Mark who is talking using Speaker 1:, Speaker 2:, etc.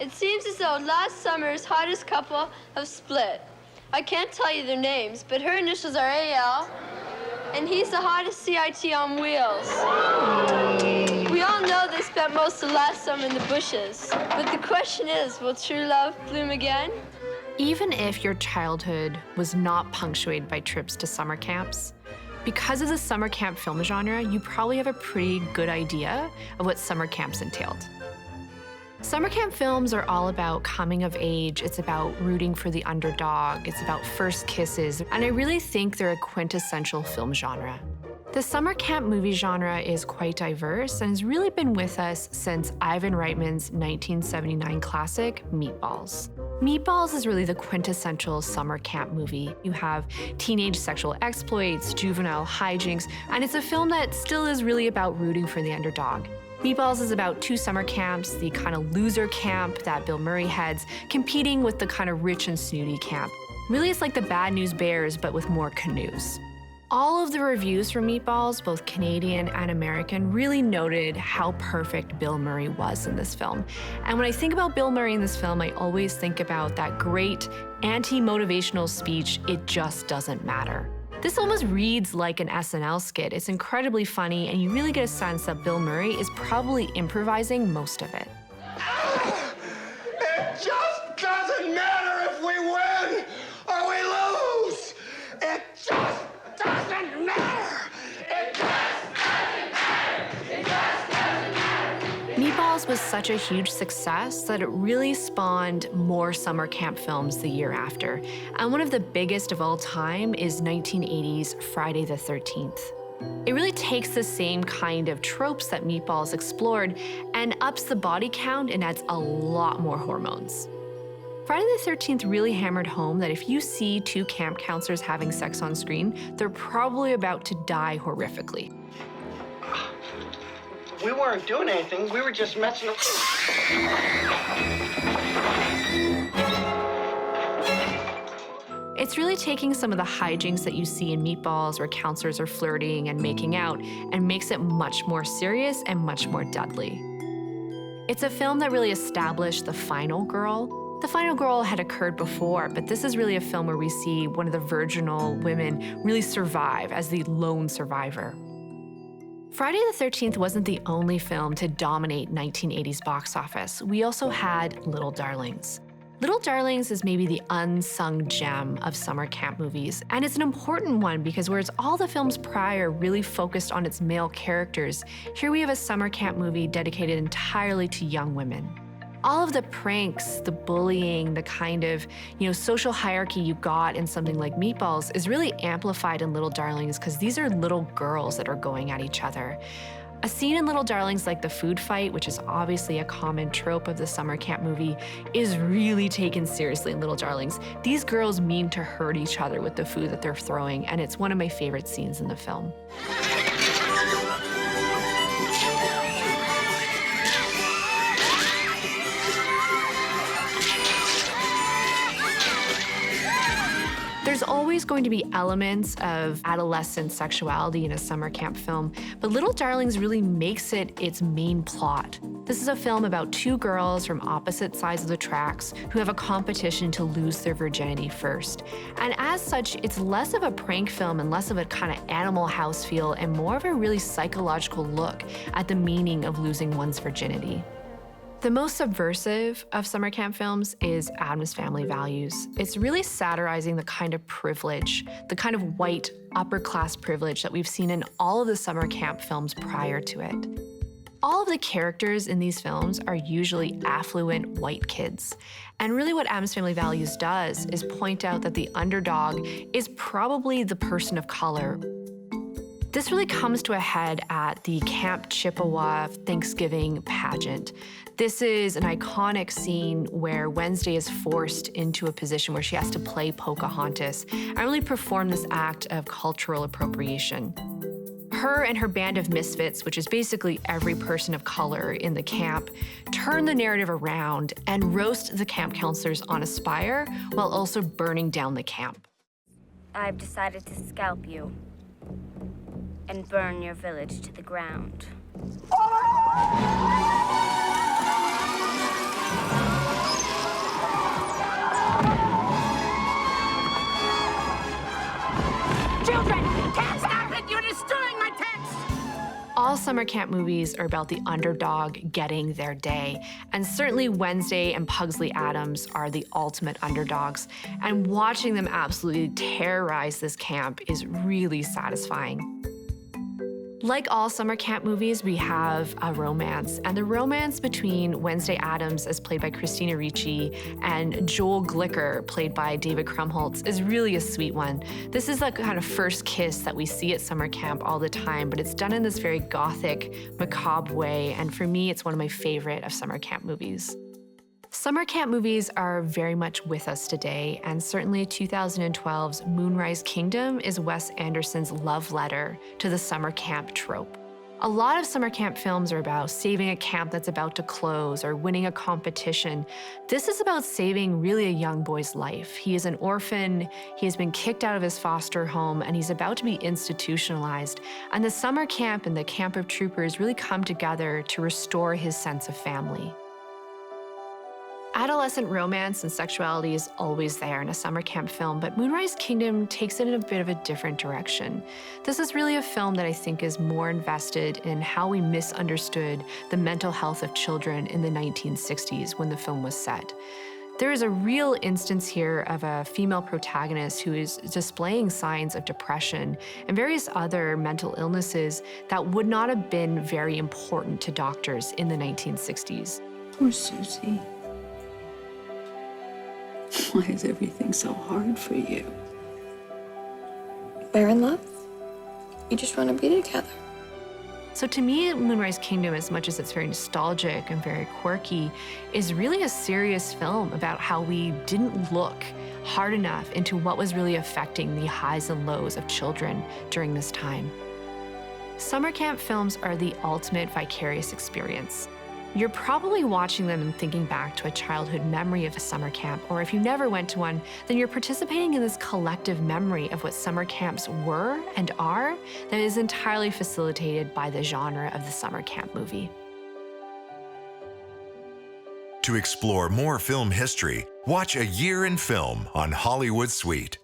Speaker 1: It seems as though last summer's hottest couple have split. I can't tell you their names, but her initials are AL, and he's the hottest CIT on wheels. We all know they spent most of last summer in the bushes, but the question is, will true love bloom again?
Speaker 2: Even if your childhood was not punctuated by trips to summer camps, because of the summer camp film genre, you probably have a pretty good idea of what summer camps entailed. Summer camp films are all about coming of age. It's about rooting for the underdog. It's about first kisses. And I really think they're a quintessential film genre. The summer camp movie genre is quite diverse and has really been with us since Ivan Reitman's 1979 classic, Meatballs. Meatballs is really the quintessential summer camp movie. You have teenage sexual exploits, juvenile hijinks, and it's a film that still is really about rooting for the underdog. Meatballs is about two summer camps, the kind of loser camp that Bill Murray heads, competing with the kind of rich and snooty camp. Really, it's like the Bad News Bears, but with more canoes. All of the reviews for Meatballs, both Canadian and American, really noted how perfect Bill Murray was in this film. And when I think about Bill Murray in this film, I always think about that great anti-motivational speech, "It just doesn't matter." This almost reads like an SNL skit. It's incredibly funny, and you really get a sense that Bill Murray is probably improvising most of it.
Speaker 3: It just doesn't matter if we win or we lose. It just doesn't matter. It just doesn't matter. It just doesn't matter.
Speaker 2: Meatballs was such a huge success that it really spawned more summer camp films the year after. And one of the biggest of all time is 1980's Friday the 13th. It really takes the same kind of tropes that Meatballs explored and ups the body count and adds a lot more hormones. Friday the 13th really hammered home that if you see two camp counselors having sex on screen, they're probably about to die horrifically.
Speaker 4: We weren't doing anything. We were just messing around.
Speaker 2: It's really taking some of the hijinks that you see in Meatballs where counselors are flirting and making out and makes it much more serious and much more deadly. It's a film that really established the final girl. The final girl had occurred before, but this is really a film where we see one of the virginal women really survive as the lone survivor. Friday the 13th wasn't the only film to dominate 1980s box office. We also had Little Darlings. Little Darlings is maybe the unsung gem of summer camp movies, and it's an important one because whereas all the films prior really focused on its male characters, here we have a summer camp movie dedicated entirely to young women. All of the pranks, the bullying, the kind of, social hierarchy you got in something like Meatballs is really amplified in Little Darlings because these are little girls that are going at each other. A scene in Little Darlings like the food fight, which is obviously a common trope of the summer camp movie, is really taken seriously in Little Darlings. These girls mean to hurt each other with the food that they're throwing, and it's one of my favorite scenes in the film. There's always going to be elements of adolescent sexuality in a summer camp film, but Little Darlings really makes it its main plot. This is a film about two girls from opposite sides of the tracks who have a competition to lose their virginity first. And as such, it's less of a prank film and less of a kind of Animal House feel and more of a really psychological look at the meaning of losing one's virginity. The most subversive of summer camp films is Addams Family Values. It's really satirizing the kind of privilege, the kind of white upper-class privilege that we've seen in all of the summer camp films prior to it. All of the characters in these films are usually affluent white kids. And really what Addams Family Values does is point out that the underdog is probably the person of color. This really comes to a head at the Camp Chippewa Thanksgiving pageant. This is an iconic scene where Wednesday is forced into a position where she has to play Pocahontas and really perform this act of cultural appropriation. Her and her band of misfits, which is basically every person of color in the camp, turn the narrative around and roast the camp counselors on a spire while also burning down the camp.
Speaker 5: I've decided to scalp you and burn your village to the ground.
Speaker 2: All summer camp movies are about the underdog getting their day, and certainly Wednesday and Pugsley Addams are the ultimate underdogs, and watching them absolutely terrorize this camp is really satisfying. Like all summer camp movies, we have a romance, and the romance between Wednesday Addams, as played by Christina Ricci, and Joel Glicker, played by David Krumholtz, is really a sweet one. This is the kind of first kiss that we see at summer camp all the time, but it's done in this very gothic, macabre way, and for me, it's one of my favorite of summer camp movies. Summer camp movies are very much with us today, and certainly 2012's Moonrise Kingdom is Wes Anderson's love letter to the summer camp trope. A lot of summer camp films are about saving a camp that's about to close or winning a competition. This is about saving really a young boy's life. He is an orphan, he has been kicked out of his foster home, and he's about to be institutionalized. And the summer camp and the camp of troopers really come together to restore his sense of family. Adolescent romance and sexuality is always there in a summer camp film, but Moonrise Kingdom takes it in a bit of a different direction. This is really a film that I think is more invested in how we misunderstood the mental health of children in the 1960s when the film was set. There is a real instance here of a female protagonist who is displaying signs of depression and various other mental illnesses that would not have been very important to doctors in the 1960s.
Speaker 6: Poor Susie. Why is everything so hard for you?
Speaker 7: We're in love. We just want to be together.
Speaker 2: So to me, Moonrise Kingdom, as much as it's very nostalgic and very quirky, is really a serious film about how we didn't look hard enough into what was really affecting the highs and lows of children during this time. Summer camp films are the ultimate vicarious experience. You're probably watching them and thinking back to a childhood memory of a summer camp, or if you never went to one, then you're participating in this collective memory of what summer camps were and are that is entirely facilitated by the genre of the summer camp movie.
Speaker 8: To explore more film history, watch A Year in Film on Hollywood Suite.